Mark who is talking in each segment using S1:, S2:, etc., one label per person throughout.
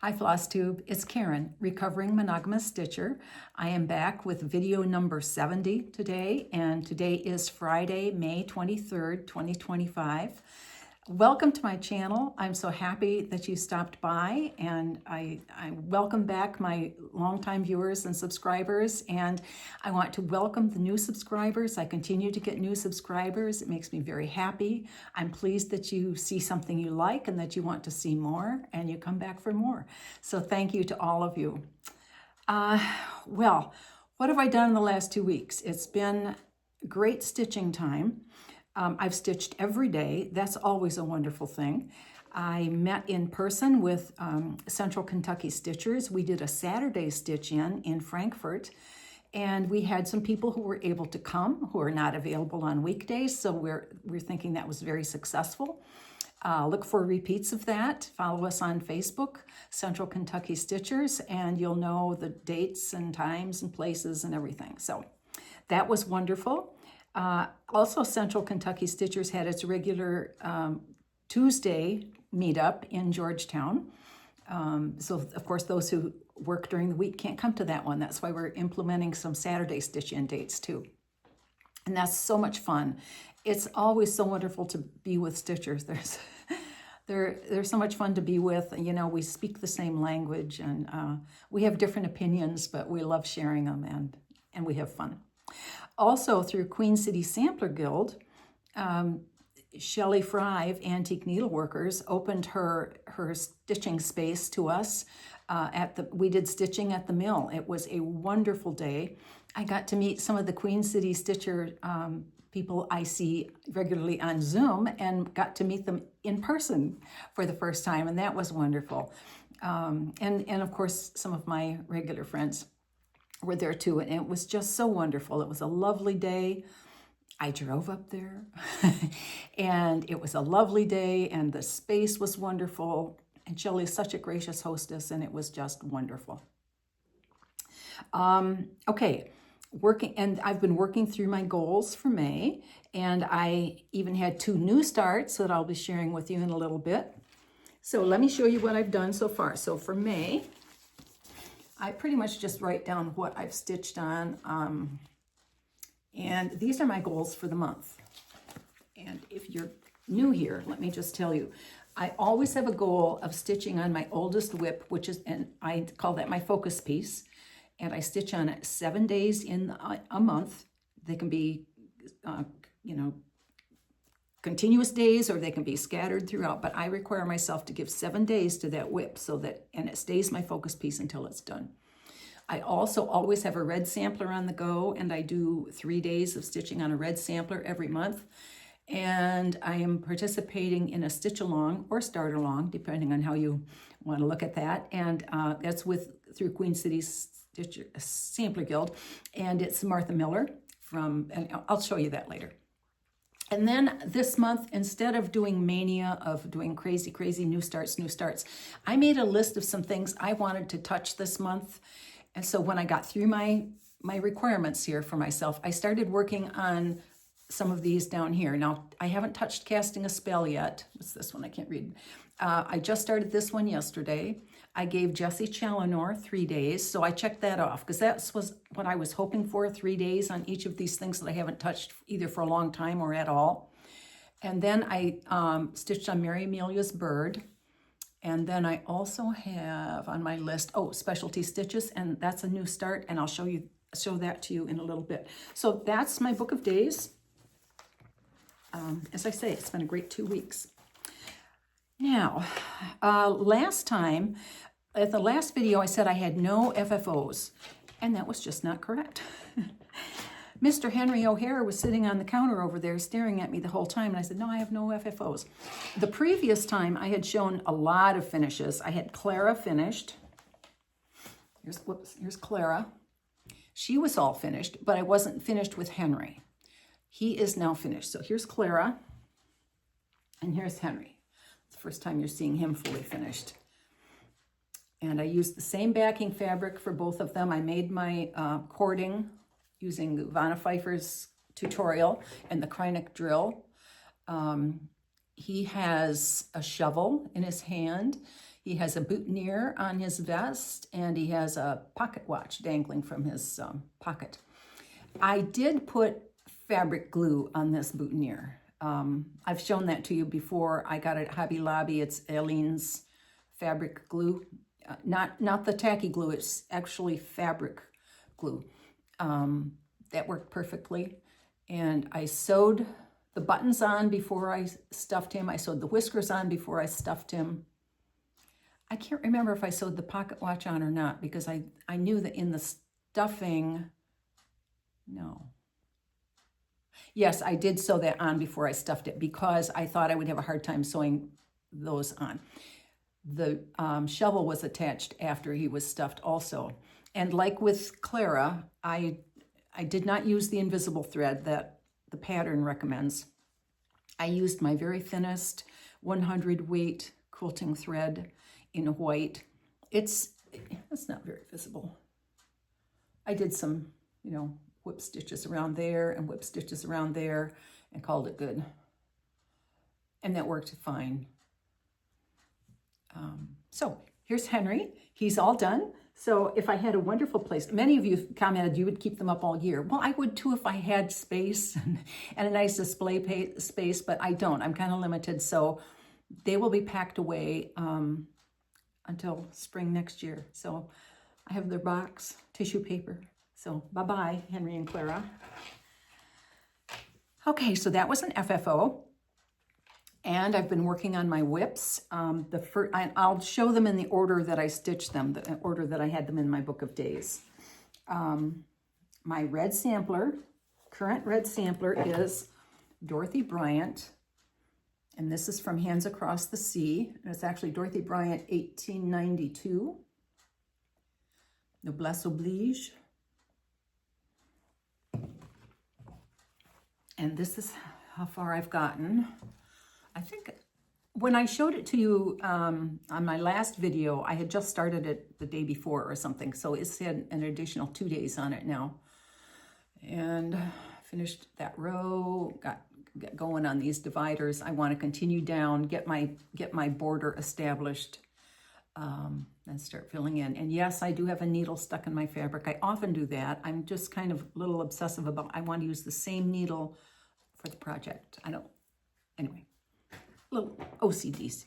S1: Hi Flosstube, it's Karen, recovering monogamous stitcher. I am back with video number 70 today, and today is Friday, May 23rd, 2025. Welcome to my channel. I'm so happy that you stopped by, and I welcome back my longtime viewers and subscribers, and I want to welcome the new subscribers. I continue to get new subscribers. It makes me very happy. I'm pleased that you see something you like and that you want to see more, and you come back for more. So thank you to all of you. Well, what have I done in the last 2 weeks? It's been great stitching time. I've stitched every day. That's always a wonderful thing. I met in person with Central Kentucky Stitchers. We did a Saturday stitch-in in Frankfort, and we had some people who were able to come who are not available on weekdays, so we're thinking that was very successful. Look for repeats of that. Follow us on Facebook, Central Kentucky Stitchers, and you'll know the dates and times and places and everything. So that was wonderful. Also, Central Kentucky Stitchers had its regular Tuesday meetup in Georgetown. So, of course, those who work during the week can't come to that one. That's why we're implementing some Saturday stitch-in dates, too. And that's so much fun. It's always so wonderful to be with stitchers. They're so much fun to be with. You know, we speak the same language, and we have different opinions, but we love sharing them, and we have fun. Also, through Queen City Sampler Guild, Shelley Fry of Antique Needleworkers opened her stitching space to us. We did stitching at the mill. It was a wonderful day. I got to meet some of the Queen City Stitcher people I see regularly on Zoom, and got to meet them in person for the first time, and that was wonderful. And of course, some of my regular friends were there too, and it was just so wonderful. It was a lovely day. I drove up there and it was a lovely day, and the space was wonderful, and Shelley is such a gracious hostess, and it was just wonderful. Okay, I've been working through my goals for May, and I even had 2 new starts that I'll be sharing with you in a little bit. So let me show you what I've done so far. So for May, I pretty much just write down what I've stitched on, and these are my goals for the month. And if you're new here, let me just tell you, I always have a goal of stitching on my oldest whip, and I call that my focus piece, and I stitch on it 7 days in a month. They can be, continuous days, or they can be scattered throughout, but I require myself to give 7 days to that whip and it stays my focus piece until it's done. I also always have a red sampler on the go, and I do 3 days of stitching on a red sampler every month. And I am participating in a stitch along or start along, depending on how you want to look at that. And that's through Queen City Sampler Guild, and it's Martha Miller and I'll show you that later. And then this month, instead of doing mania of doing crazy new starts, I made a list of some things I wanted to touch this month. And so when I got through my requirements here for myself, I started working on some of these down here. Now, I haven't touched casting a spell yet. What's this one? I can't read. I just started this one yesterday. I gave Jessie Challinor 3 days, so I checked that off, because that was what I was hoping for, 3 days on each of these things that I haven't touched either for a long time or at all. And then I stitched on Mary Amelia's bird. And then I also have on my list, specialty stitches, and that's a new start, and I'll show that to you in a little bit. So that's my book of days. As I say, it's been a great 2 weeks. Now, last time, at the last video, I said I had no FFOs, and that was just not correct. Mr. Henry O'Hare was sitting on the counter over there staring at me the whole time, and I said, no, I have no FFOs. The previous time, I had shown a lot of finishes. I had Clara finished. Here's Clara. She was all finished, but I wasn't finished with Henry. He is now finished. So here's Clara, and here's Henry. It's the first time you're seeing him fully finished. And I used the same backing fabric for both of them. I made my cording using Vanna Pfeiffer's tutorial and the Kreinik drill. He has a shovel in his hand. He has a boutonniere on his vest, and he has a pocket watch dangling from his pocket. I did put fabric glue on this boutonniere. I've shown that to you before. I got it at Hobby Lobby. It's Aleene's fabric glue. Not the tacky glue, it's actually fabric glue. That worked perfectly. And I sewed the buttons on before I stuffed him. I sewed the whiskers on before I stuffed him. I can't remember if I sewed the pocket watch on or not, because I knew that in the stuffing, no. Yes, I did sew that on before I stuffed it, because I thought I would have a hard time sewing those on. The shovel was attached after he was stuffed also. And like with Clara, I did not use the invisible thread that the pattern recommends. I used my very thinnest 100 weight quilting thread in white. It's not very visible. I did some, whip stitches around there and whip stitches around there and called it good. And that worked fine. So here's Henry. He's all done. So if I had a wonderful place, many of you commented you would keep them up all year. Well, I would too if I had space and a nice display space, but I don't. I'm kind of limited. So they will be packed away until spring next year. So I have their box, tissue paper. So bye-bye, Henry and Clara. Okay, so that was an FFO. And I've been working on my whips. I'll show them in the order that I stitched them, the order that I had them in my book of days. My red sampler, current red sampler is Dorothy Bryant. And this is from Hands Across the Sea. And it's actually Dorothy Bryant, 1892. Noblesse oblige. And this is how far I've gotten. I think when I showed it to you on my last video, I had just started it the day before or something. So it's had an additional 2 days on it now. And finished that row, got going on these dividers. I want to continue down, get my border established, and start filling in. And yes, I do have a needle stuck in my fabric. I often do that. I'm just kind of a little obsessive about, I want to use the same needle for the project. Anyway. Little OCD.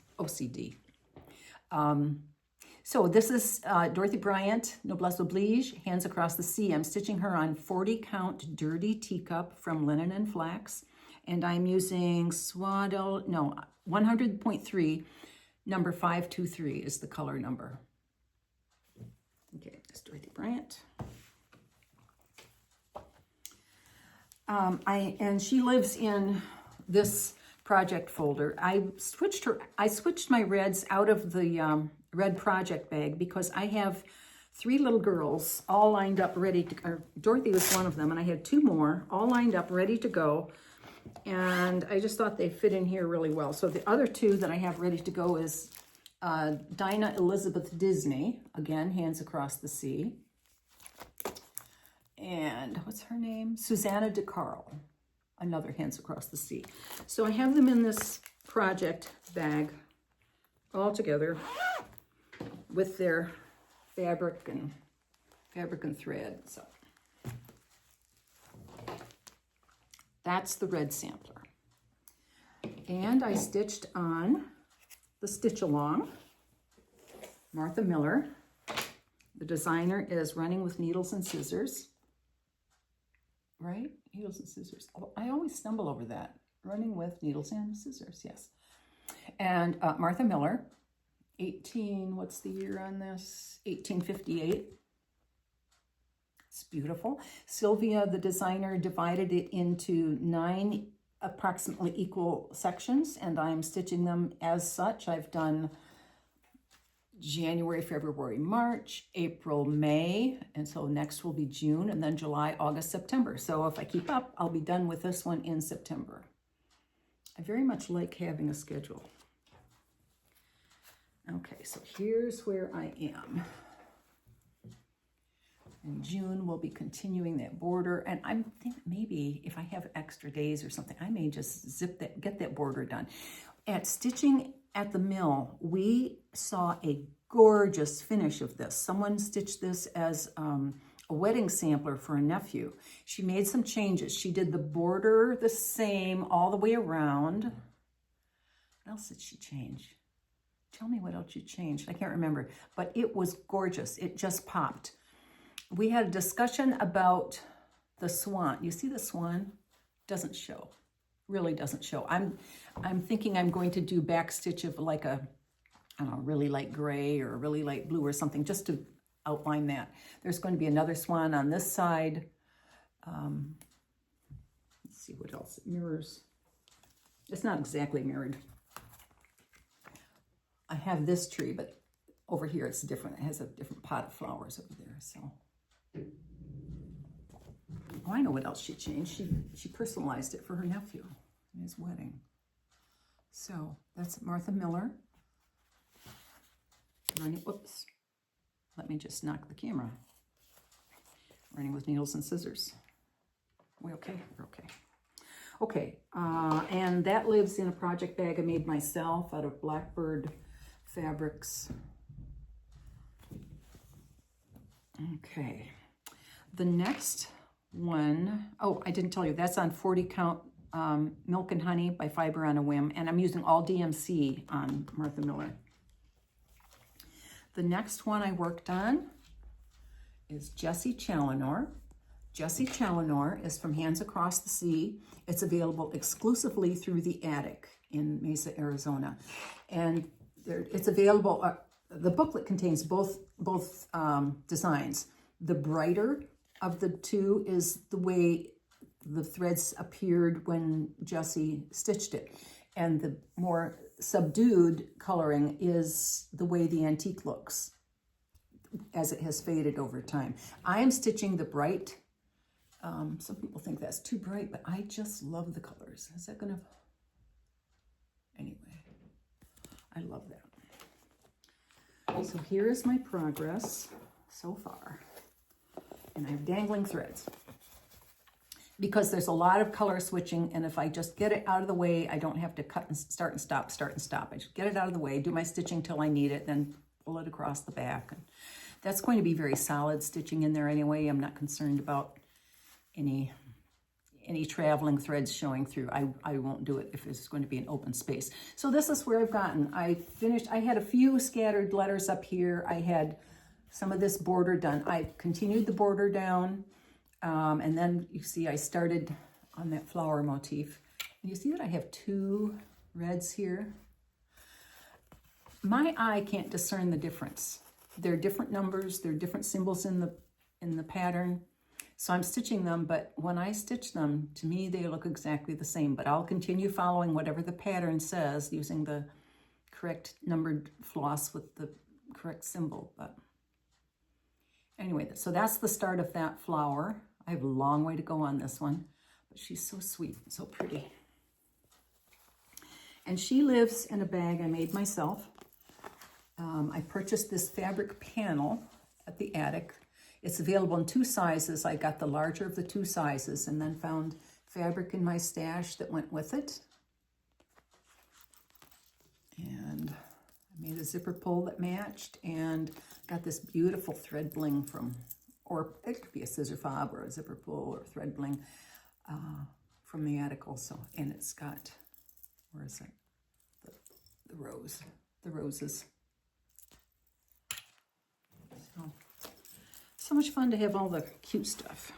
S1: So this is Dorothy Bryant, Noblesse Oblige, Hands Across the Sea. I'm stitching her on 40 count dirty teacup from Linen Flax. And I'm using 100.3, number 523 is the color number. Okay, that's Dorothy Bryant. And she lives in this project folder. I switched my reds out of the red project bag because I have 3 little girls all lined up ready to, Dorothy was one of them, and I had 2 more all lined up ready to go. And I just thought they fit in here really well. So the other 2 that I have ready to go is Dinah Elizabeth Disney, again, Hands Across the Sea. And what's her name? Susanna DeCarl. Another Hands Across the Sea. So I have them in this project bag all together with their fabric and thread. So that's the red sampler. And I stitched on the Stitch Along, Martha Miller. The designer is Running with Needles and Scissors. Right? Needles and scissors. Oh, I always stumble over that. Running with Needles and Scissors, yes. And Martha Miller, what's the year on this? 1858. It's beautiful. Sylvia, the designer, divided it into 9 approximately equal sections, and I'm stitching them as such. I've done January, February, March, April, May, and so next will be June, and then July, August, September. So if I keep up, I'll be done with this one in September. I very much like having a schedule. Okay, so here's where I am. In June, we'll be continuing that border, and I'm thinking maybe if I have extra days or something, I may just get that border done. At stitching at the mill, we saw a gorgeous finish of this. Someone stitched this as a wedding sampler for a nephew. She made some changes. She did the border the same all the way around. What else did she change? Tell me what else you changed. I can't remember, but it was gorgeous. It just popped. We had a discussion about the swan. You see the swan? Doesn't show. Really doesn't show. I'm thinking I'm going to do back stitch of like a, I don't know, really light gray or really light blue or something, just to outline that. There's going to be another swan on this side. Let's see what else it mirrors. It's not exactly mirrored. I have this tree, but over here it's different. It has a different pot of flowers over there. So, oh, I know what else she changed. She personalized it for her nephew in his wedding. So that's Martha Miller. Running, whoops. Let me just knock the camera. Running with needles and scissors. We okay? We're okay. Okay, and that lives in a project bag I made myself out of Blackbird fabrics. Okay, the next one, oh, I didn't tell you, that's on 40 count Milk and Honey by Fiber on a Whim, and I'm using all DMC on Martha Miller. The next one I worked on is Jessie Challinor. Jessie Challinor is from Hands Across the Sea. It's available exclusively through the Attic in Mesa, Arizona. And it's available, the booklet contains both designs. The brighter of the two is the way the threads appeared when Jessie stitched it. And the more subdued coloring is the way the antique looks as it has faded over time. I am stitching the bright. Some people think that's too bright, but I just love the colors. Is that gonna, anyway, I love that. So here is my progress so far. And I'm dangling threads because there's a lot of color switching, and if I just get it out of the way, I don't have to cut and start and stop, start and stop. I just get it out of the way, do my stitching till I need it, then pull it across the back. And that's going to be very solid stitching in there anyway. I'm not concerned about any traveling threads showing through. I won't do it if it's going to be an open space. So this is where I've gotten. I had a few scattered letters up here. I had some of this border done. I continued the border down, and then you see I started on that flower motif. And you see that I have two reds here. My eye can't discern the difference. They're different numbers, they're different symbols in the pattern. So I'm stitching them, but when I stitch them, to me, they look exactly the same. But I'll continue following whatever the pattern says using the correct numbered floss with the correct symbol. But anyway, so that's the start of that flower. I have a long way to go on this one, but she's so sweet, so pretty. And she lives in a bag I made myself. I purchased this fabric panel at the Attic. It's available in two sizes. I got the larger of the two sizes and then found fabric in my stash that went with it. And I made a zipper pull that matched and got this beautiful thread bling from, or it could be a scissor fob or a zipper pull or thread bling from the Attic also. And it's got, where is it? The roses. So much fun to have all the cute stuff.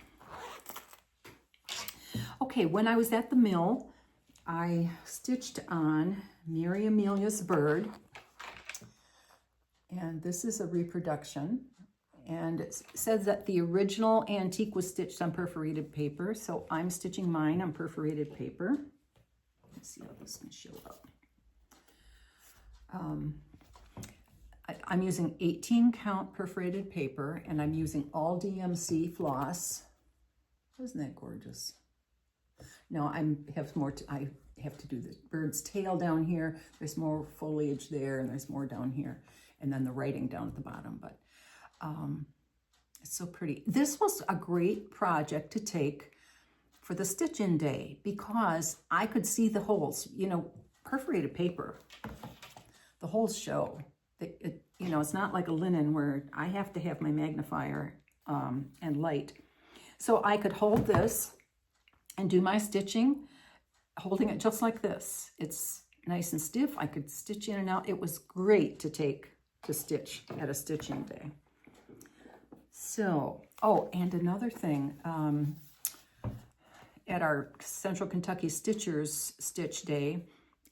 S1: Okay, when I was at the mill, I stitched on Mary Amelia's bird. And this is a reproduction. And it says that the original antique was stitched on perforated paper. So I'm stitching mine on perforated paper. Let's see how this can show up. I'm using 18 count perforated paper, and I'm using all DMC floss. Isn't that gorgeous? Now I have to do the bird's tail down here. There's more foliage there, and there's more down here, and then the writing down at the bottom. But it's so pretty. This was a great project to take for the stitch-in day because I could see the holes. You know, perforated paper, the whole show. You know, it's not like a linen where I have to have my magnifier and light. So I could hold this and do my stitching, holding it just like this. It's nice and stiff. I could stitch in and out. It was great to take to stitch at a stitching day. So, oh, and another thing, at our Central Kentucky Stitchers Stitch Day,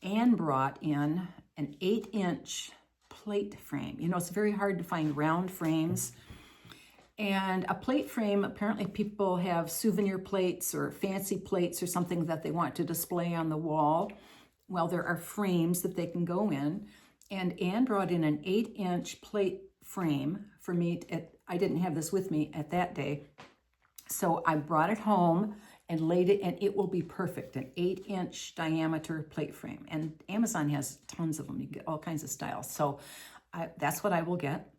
S1: Anne brought in an 8-inch plate frame. You know, it's very hard to find round frames. And a plate frame, apparently people have souvenir plates or fancy plates or something that they want to display on the wall. Well, there are frames that they can go in. And Anne brought in an 8-inch plate frame for me. I didn't have this with me at that day. So I brought it home and laid it, and it will be perfect, an 8-inch diameter plate frame. And Amazon has tons of them. You can get all kinds of styles. So that's what I will get.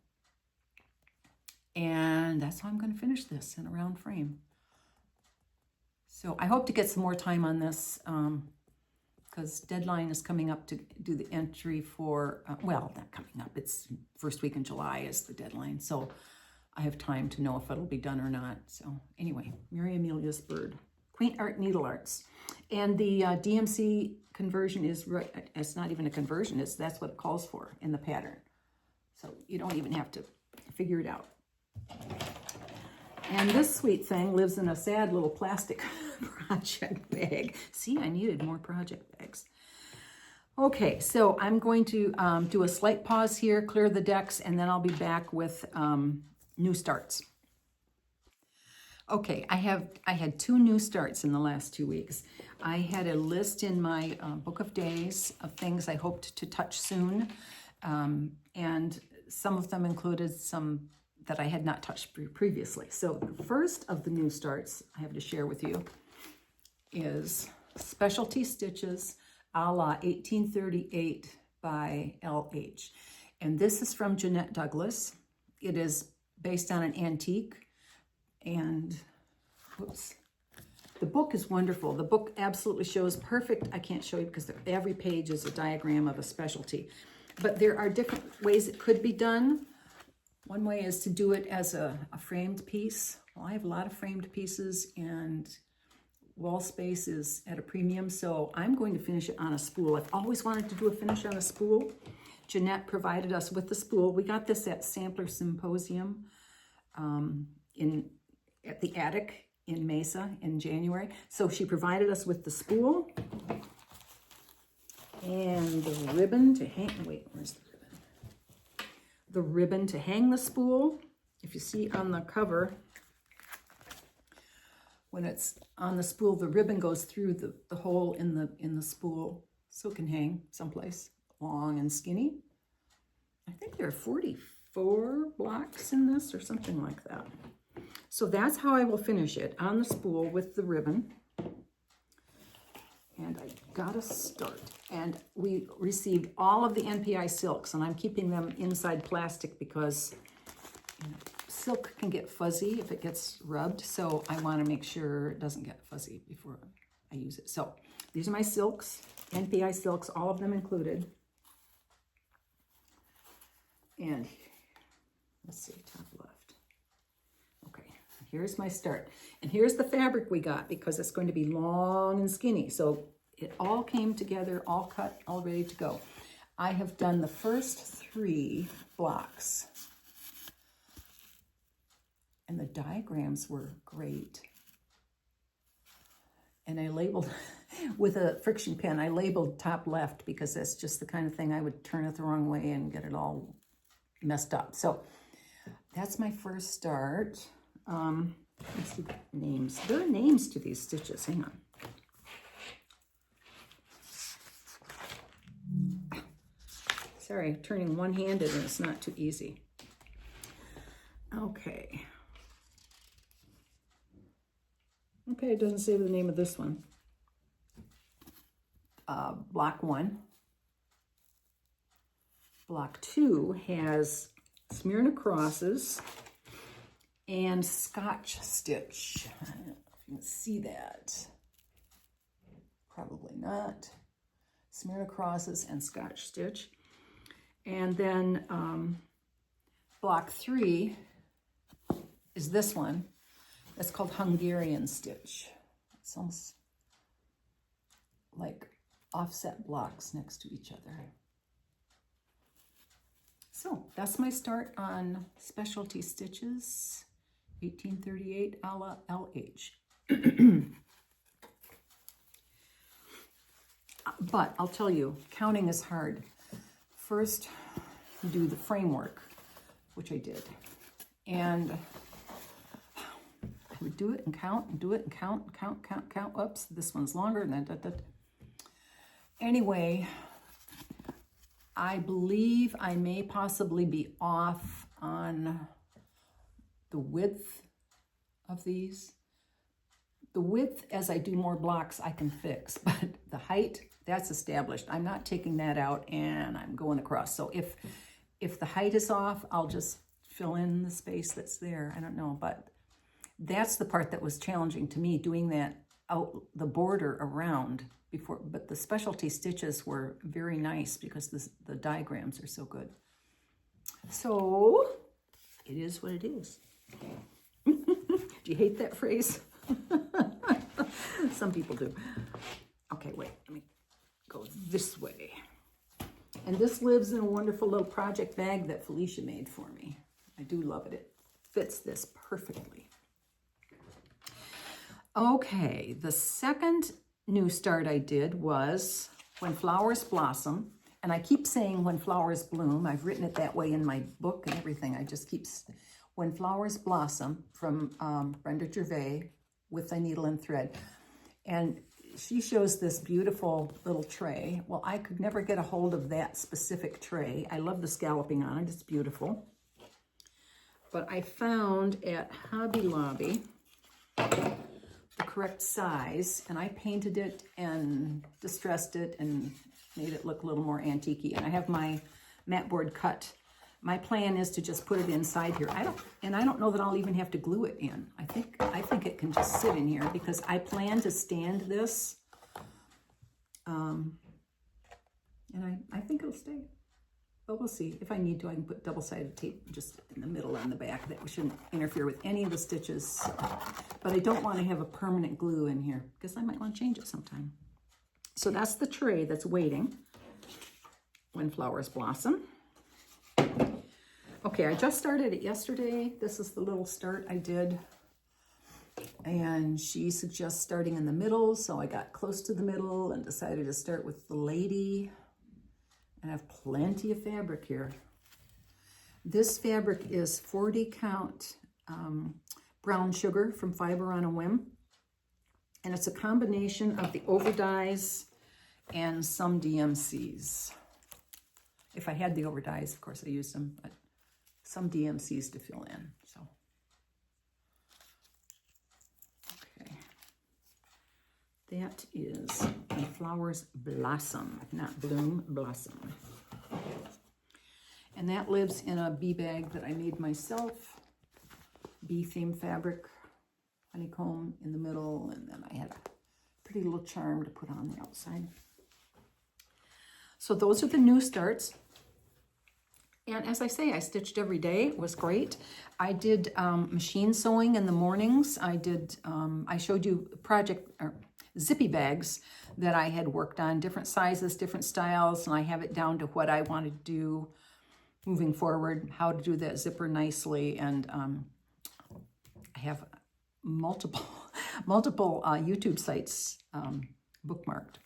S1: And that's how I'm going to finish this in a round frame. So I hope to get some more time on this because deadline is coming up to do the entry for, well, not coming up. It's first week in July is the deadline. So I have time to know if it'll be done or not. So anyway, Mary Amelia's bird. Quaint Art Needlearts. And the DMC conversion is, it's not even a conversion, that's what it calls for in the pattern. So you don't even have to figure it out. And this sweet thing lives in a sad little plastic project bag. See, I needed more project bags. Okay, so I'm going to do a slight pause here, clear the decks, and then I'll be back with new starts. Okay, I had 2 new starts in the last 2 weeks. I had a list in my book of days of things I hoped to touch soon, and some of them included some that I had not touched previously. So the first of the new starts I have to share with you is Specialty Stitches a la 1838 by LH. And this is from Jeannette Douglas. It is based on an antique. And, whoops, the book is wonderful. The book absolutely shows perfect. I can't show you because every page is a diagram of a specialty. But there are different ways it could be done. One way is to do it as a framed piece. Well, I have a lot of framed pieces and wall space is at a premium, so I'm going to finish it on a spool. I've always wanted to do a finish on a spool. Jeannette provided us with the spool. We got this at Sampler Symposium at the Attic in Mesa in January. So she provided us with the spool and the ribbon to hang, wait, where's the ribbon? The ribbon to hang the spool. If you see on the cover, when it's on the spool, the ribbon goes through the hole in the spool so it can hang someplace long and skinny. I think there are 44 blocks in this or something like that. So that's how I will finish it, on the spool with the ribbon. And I got to start. And we received all of the NPI silks, and I'm keeping them inside plastic because silk can get fuzzy if it gets rubbed. So I want to make sure it doesn't get fuzzy before I use it. So these are my silks, NPI silks, all of them included. And let's see, top left. Okay, here's my start. And here's the fabric we got because it's going to be long and skinny. So it all came together, all cut, all ready to go. I have done the first 3 blocks. And the diagrams were great. And I labeled, with a friction pen, I labeled top left because that's just the kind of thing I would turn it the wrong way and get it all messed up. So that's my first start. Let's see the names. There are names to these stitches. Hang on. Sorry, turning one-handed and it's not too easy. Okay. Okay, it doesn't say the name of this one. Block 1. Block 2 has Smyrna crosses and Scotch stitch. I don't know if you can see that. Probably not. Smyrna crosses and Scotch stitch. And then block 3 is this one. It's called Hungarian stitch. It's almost like offset blocks next to each other. So that's my start on specialty stitches, 1838 a la LH. But I'll tell you, counting is hard. First, you do the framework, which I did. And I would do it and count and do it and count, count, count, count. Oops, this one's longer. Anyway, I believe I may possibly be off on the width of these. The width, as I do more blocks, I can fix, but the height, that's established. I'm not taking that out and I'm going across. So if the height is off, I'll just fill in the space that's there. I don't know, but that's the part that was challenging to me, doing that out the border around before. But the specialty stitches were very nice because the diagrams are so good. So it is what it is. Do you hate that phrase? Some people do. Okay, wait, let me go this way. And this lives in a wonderful little project bag that Felicia made for me. I do love it. It fits this perfectly. Okay, the second new start I did was When Flowers Blossom. And I keep saying When Flowers Bloom. I've written it that way in my book and everything. I just keep When Flowers Blossom from Brenda Gervais with a needle and thread. And she shows this beautiful little tray. Well, I could never get a hold of that specific tray. I love the scalloping on it. It's beautiful. But I found at Hobby Lobby the correct size, and I painted it and distressed it and made it look a little more antique-y. And I have my mat board cut. My plan is to just put it inside here. I don't know that I'll even have to glue it in. I think it can just sit in here because I plan to stand this. And I think it'll stay. But we'll see. If I need to, I can put double-sided tape just in the middle and the back. That shouldn't interfere with any of the stitches. But I don't want to have a permanent glue in here because I might want to change it sometime. So that's the tray that's waiting. When Flowers Blossom. Okay, I just started it yesterday. This is the little start I did. And she suggests starting in the middle, so I got close to the middle and decided to start with the lady. And I have plenty of fabric here. This fabric is 40 count brown sugar from Fiber on a Whim. And it's a combination of the overdyes and some DMCs. If I had the overdyes, of course I used them, but some DMCs to fill in. So, okay. That is When Flowers Blossom, not bloom, blossom. And that lives in a bee bag that I made myself. Bee theme fabric, honeycomb in the middle, and then I had a pretty little charm to put on the outside. So those are the new starts. And as I say, I stitched every day. It was great. I did machine sewing in the mornings. I showed you zippy bags that I had worked on, different sizes, different styles, and I have it down to what I want to do moving forward, how to do that zipper nicely. And I have multiple YouTube sites bookmarked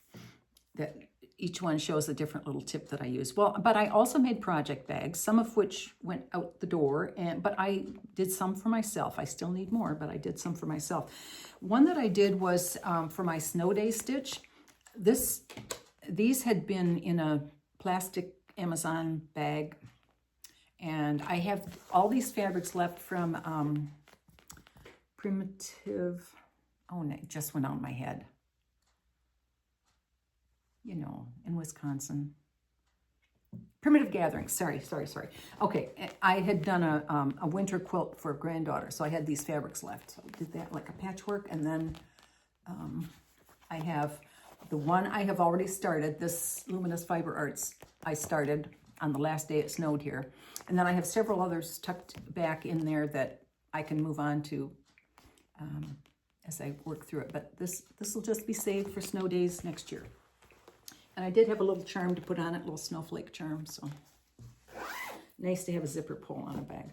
S1: that each one shows a different little tip that I use. Well, but I also made project bags, some of which went out the door, but I did some for myself. I still need more, but I did some for myself. One that I did was for my snow day stitch. These had been in a plastic Amazon bag, and I have all these fabrics left from Primitive, oh, it just went out of my head. You know, in Wisconsin. Primitive Gatherings, sorry. Okay, I had done a winter quilt for a granddaughter, so I had these fabrics left. So I did that like a patchwork, and then I have the one I have already started, this Luminous Fiber Arts I started on the last day it snowed here. And then I have several others tucked back in there that I can move on to as I work through it. But this will just be saved for snow days next year. And I did have a little charm to put on it, a little snowflake charm, so nice to have a zipper pull on a bag.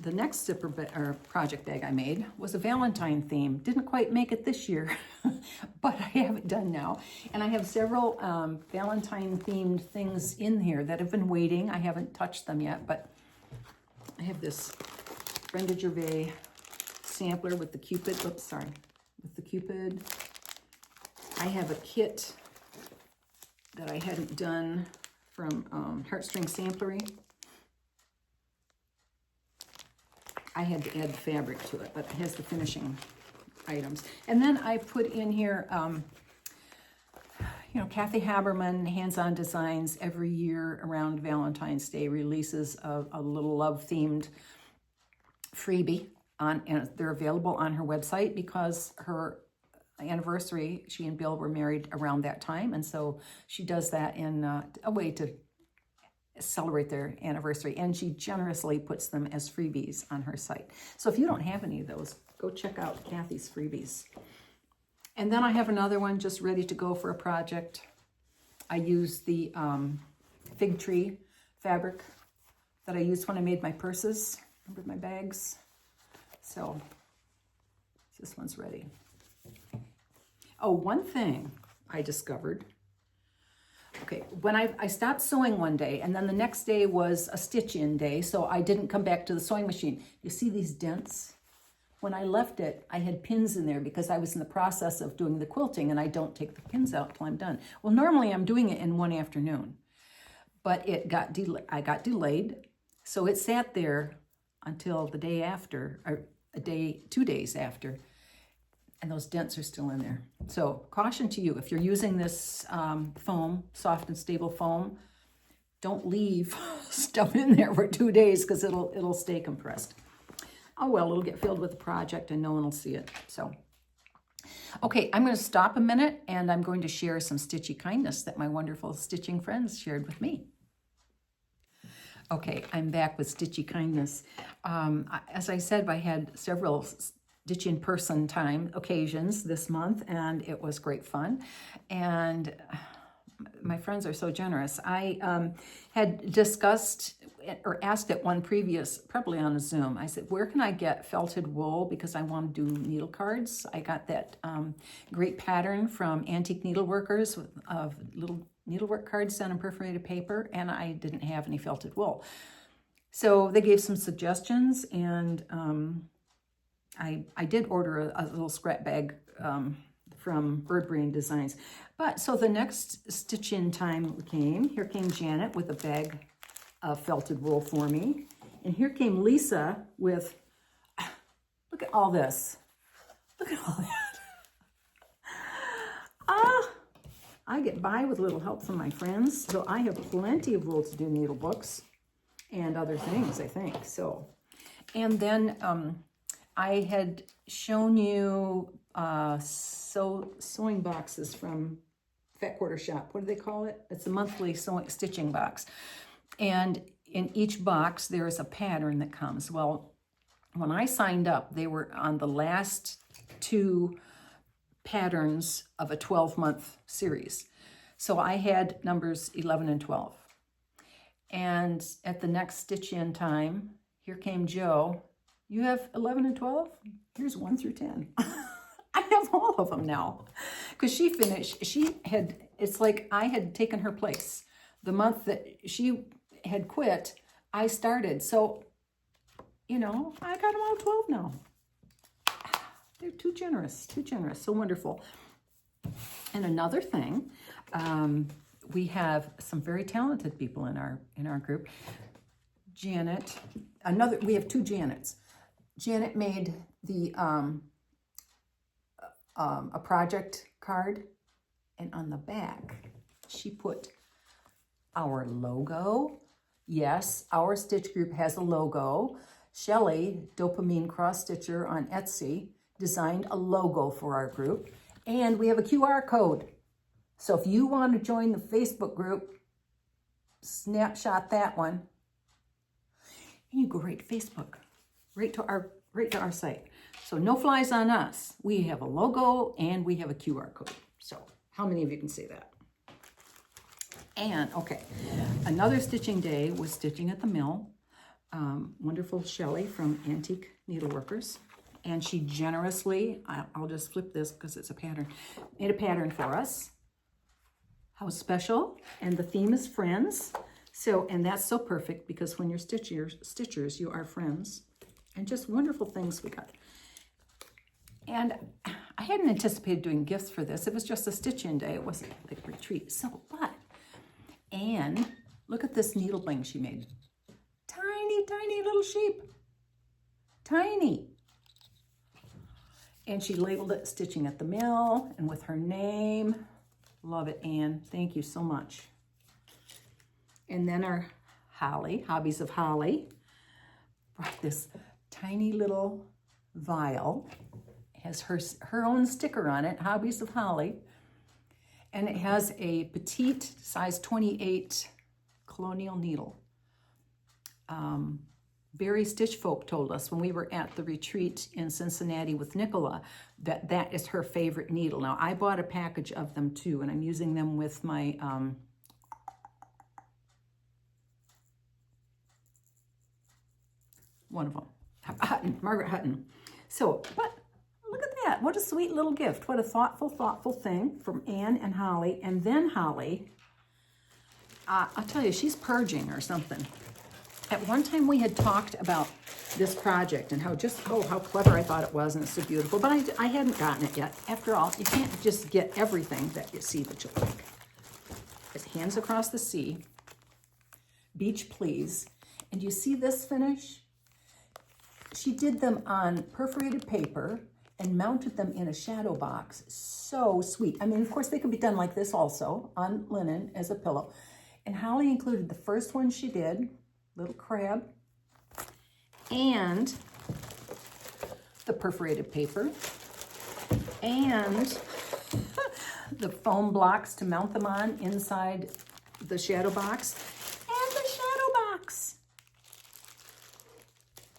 S1: The next zipper or project bag I made was a Valentine theme. Didn't quite make it this year, but I have it done now. And I have several Valentine themed things in here that have been waiting. I haven't touched them yet, but I have this Brenda Gervais sampler with the Cupid. Oops, sorry. With the Cupid. I have a kit that I hadn't done from Heartstring Samplery. I had to add fabric to it, but it has the finishing items. And then I put in here, you know, Kathy Haberman Hands-On Designs every year around Valentine's Day releases a little love-themed freebie, and they're available on her website because her anniversary, she and Bill were married around that time, and so she does that in a way to celebrate their anniversary, and she generously puts them as freebies on her site. So if you don't have any of those, go check out Kathy's freebies. And then I have another one just ready to go for a project. I used the fig tree fabric that I used when I made my purses, remember my bags? So this one's ready. Oh, one thing I discovered. Okay, when I stopped sewing one day, and then the next day was a stitch-in day, so I didn't come back to the sewing machine. You see these dents? When I left it, I had pins in there because I was in the process of doing the quilting, and I don't take the pins out till I'm done. Well, normally I'm doing it in one afternoon, but I got delayed, so it sat there until the day after, or 2 days after, and those dents are still in there. So caution to you, if you're using this foam, soft and stable foam, don't leave stuff in there for 2 days because it'll stay compressed. Oh well, it'll get filled with the project and no one will see it. So, okay, I'm going to stop a minute and I'm going to share some stitchy kindness that my wonderful stitching friends shared with me. Okay, I'm back with stitchy kindness. As I said, I had several stitch in person time occasions this month, and it was great fun. And my friends are so generous. I had discussed or asked at one previous, probably on a Zoom, I said, where can I get felted wool because I want to do needle cards. I got that great pattern from Antique Needleworkers of little needlework cards done on perforated paper, and I didn't have any felted wool. So they gave some suggestions, and I did order a little scrap bag from Bird Brain Designs. But so the next stitch-in time came. Here came Jeannette with a bag of felted wool for me. And here came Lisa with, look at all this. Look at all that. I get by with a little help from my friends. So I have plenty of wool to do needle books and other things, I think. So, and then I had shown you sewing boxes from Fat Quarter Shop. What do they call it? It's a monthly stitching box. And in each box, there is a pattern that comes. Well, when I signed up, they were on the last 2 patterns of a 12-month series. So I had numbers 11 and 12. And at the next stitch-in time, here came Joe. You have 11 and 12? Here's 1 through 10. I have all of them now. Because she finished, it's like I had taken her place. The month that she had quit, I started. So, you know, I got them all 12 now. They're too generous, so wonderful. And another thing, we have some very talented people in our group. Jeannette, we have 2 Jannettes. Jeannette made the a project card, and on the back she put our logo. Yes, our stitch group has a logo. Shelley, Dopamine Cross Stitcher on Etsy, designed a logo for our group, and we have a QR code. So if you want to join the Facebook group, snapshot that one. And you go right to Facebook, right to our site. So no flies on us. We have a logo and we have a QR code. So how many of you can say that? And okay, another stitching day was stitching at the mill. Wonderful Shelley from Antique Needleworkers. And she generously, I'll just flip this because it's a pattern, made a pattern for us. How special. And the theme is friends. So, and that's so perfect because when you're stitchers, you are friends. And just wonderful things we got. And I hadn't anticipated doing gifts for this. It was just a stitch-in day. It wasn't like a retreat. So, but, and look at this needle bling she made. Tiny, tiny little sheep. Tiny. And she labeled it Stitching at the Mill and with her name. Love it, Anne. Thank you so much. And then our Holly, Hobbies of Holly, brought this tiny little vial. It has her own sticker on it, Hobbies of Holly. And it has a petite size 28 colonial needle. Barry Stitch Folk told us when we were at the retreat in Cincinnati with Nicola that that is her favorite needle. Now, I bought a package of them too, and I'm using them with my one of them, Margaret Hutton. So, but look at that. What a sweet little gift. What a thoughtful thing from Anne and Holly. And then Holly, I'll tell you, she's purging or something. At one time we had talked about this project and how clever I thought it was and it's so beautiful, but I hadn't gotten it yet. After all, you can't just get everything that you see that you like. It's Hands Across the Sea, Beach Please, and you see this finish? She did them on perforated paper and mounted them in a shadow box. So sweet. I mean, of course, they could be done like this also on linen as a pillow. And Holly included the first one she did, little crab, and the perforated paper, and the foam blocks to mount them on inside the shadow box, and the shadow box.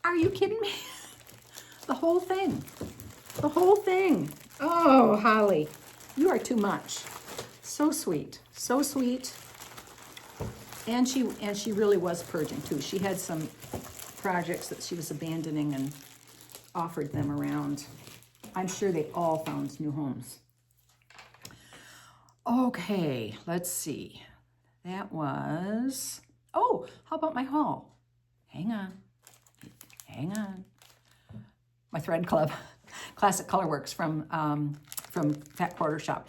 S1: Are you kidding me? The whole thing. The whole thing. Oh, Holly, you are too much. So sweet. So sweet. And she really was purging too. She had some projects that she was abandoning and offered them around. I'm sure they all found new homes. Okay, let's see. That was, oh, how about my haul? Hang on. My thread club, Classic Colorworks from Fat Quarter Shop.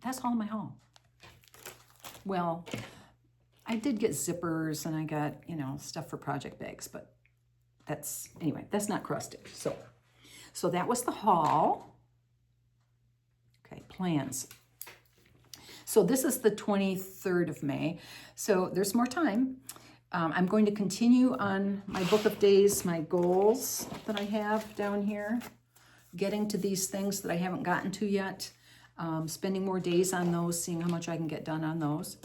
S1: That's all in my haul. Well, I did get zippers and I got, stuff for project bags, but that's not cross stitch. So that was the haul. Okay, plans. So this is the 23rd of May. So there's more time. I'm going to continue on my book of days, my goals that I have down here, getting to these things that I haven't gotten to yet, spending more days on those, seeing how much I can get done on those.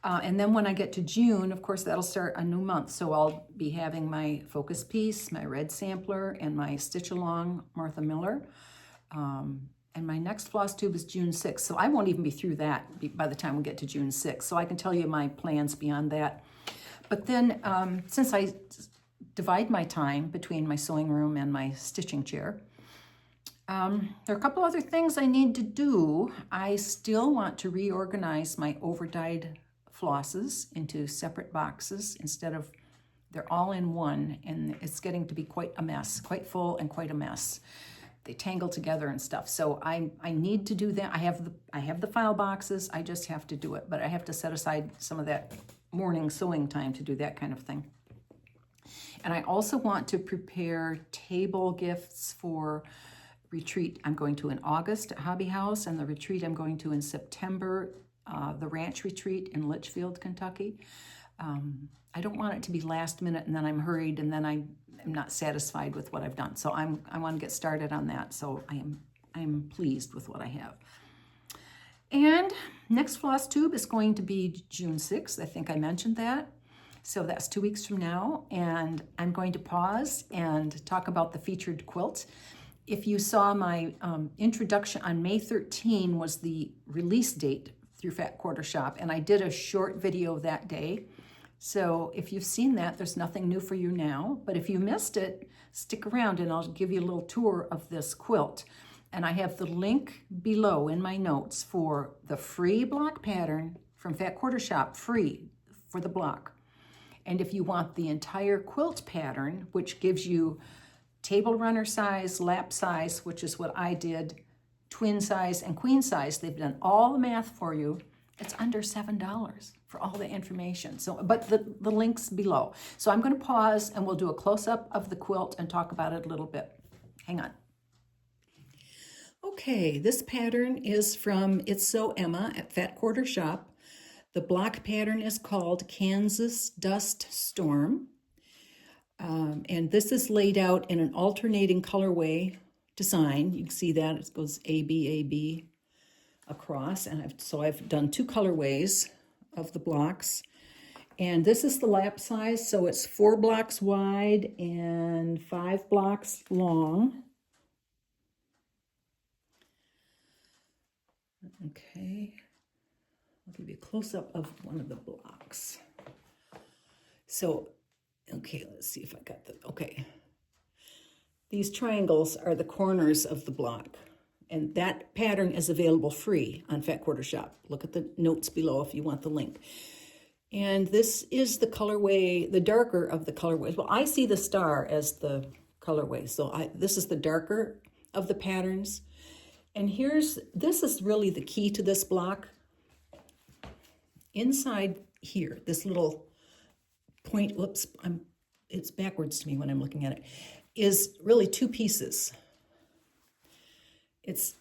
S1: And then when I get to June, of course, that'll start a new month. So I'll be having my focus piece, my red sampler, and my stitch along Martha Miller. And my next floss tube is June 6th. So I won't even be through that by the time we get to June 6th. So I can tell you my plans beyond that. But then since I divide my time between my sewing room and my stitching chair, there are a couple other things I need to do. I still want to reorganize my overdyed flosses into separate boxes instead of, they're all in one, and it's getting to be quite a mess, quite full and quite a mess. They tangle together and stuff. So I need to do that. I have the file boxes. I just have to do it, but I have to set aside some of that morning sewing time to do that kind of thing. And I also want to prepare table gifts for retreat I'm going to in August at Hobby House, and the retreat I'm going to in September, the ranch retreat in Litchfield, Kentucky. I don't want it to be last minute and then I'm hurried and then I'm not satisfied with what I've done. So I want to get started on that. So I am pleased with what I have. And next floss tube is going to be June 6th. I think I mentioned that. So that's 2 weeks from now. And I'm going to pause and talk about the featured quilt. If you saw my introduction on May 13 was the release date through Fat Quarter Shop. And I did a short video that day. So if you've seen that, there's nothing new for you now. But if you missed it, stick around and I'll give you a little tour of this quilt. And I have the link below in my notes for the free block pattern from Fat Quarter Shop, free for the block. And if you want the entire quilt pattern, which gives you table runner size, lap size, which is what I did, twin size and queen size, they've done all the math for you. It's under $7 for all the information. So, but the link's below. So I'm going to pause and we'll do a close-up of the quilt and talk about it a little bit. Hang on. Okay, this pattern is from It's So Emma at Fat Quarter Shop. The block pattern is called Kansas Dust Storm. And this is laid out in an alternating colorway design. You can see that it goes A, B, across. And I've done 2 colorways of the blocks. And this is the lap size, so it's 4 blocks wide and 5 blocks long. Okay, I'll give you a close-up of one of the blocks. So, okay, let's see if I got the, okay. These triangles are the corners of the block, and that pattern is available free on Fat Quarter Shop. Look at the notes below if you want the link. And this is the colorway, the darker of the colorways. Well, I see the star as the colorway, so this is the darker of the patterns. And this is really the key to this block. Inside here, this little point, whoops, it's backwards to me when I'm looking at it, is really 2 pieces. This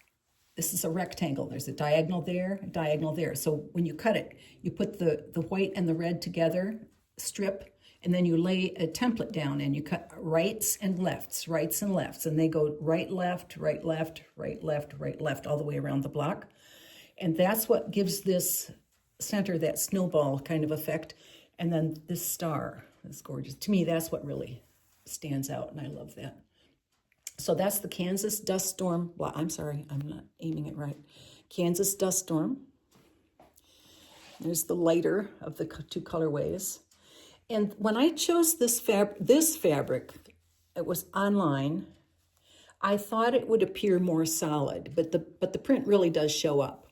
S1: is a rectangle. There's a diagonal there, a diagonal there. So when you cut it, you put the white and the red together, strip, and then you lay a template down and you cut rights and lefts, and they go right, left, right, left, right, left, right, left, all the way around the block. And that's what gives this center that snowball kind of effect. And then this star is gorgeous. To me, that's what really stands out, and I love that. So that's the Kansas Dust Storm. Well, I'm sorry, I'm not aiming it right. Kansas Dust Storm. There's the lighter of the 2 colorways. And when I chose this fabric, it was online, I thought it would appear more solid, but the print really does show up.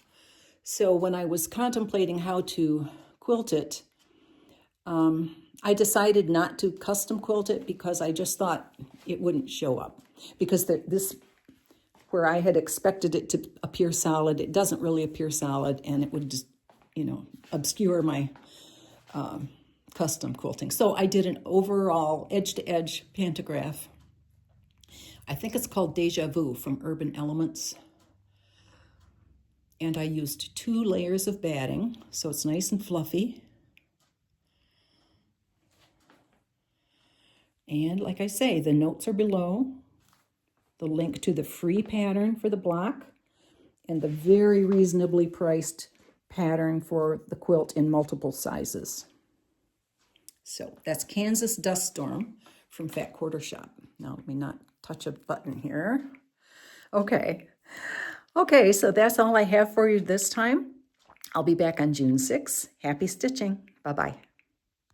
S1: So when I was contemplating how to quilt it, I decided not to custom quilt it because I just thought it wouldn't show up. Because this, where I had expected it to appear solid, it doesn't really appear solid, and it would just, obscure my custom quilting. So I did an overall edge-to-edge pantograph. I think it's called Deja Vu from Urban Elements. And I used 2 layers of batting, so it's nice and fluffy. And like I say, the notes are below. The link to the free pattern for the block and the very reasonably priced pattern for the quilt in multiple sizes. So that's Kansas Dust Storm from Fat Quarter Shop. Now let me not touch a button here. Okay, so that's all I have for you this time. I'll be back on June 6th. Happy stitching. Bye-bye.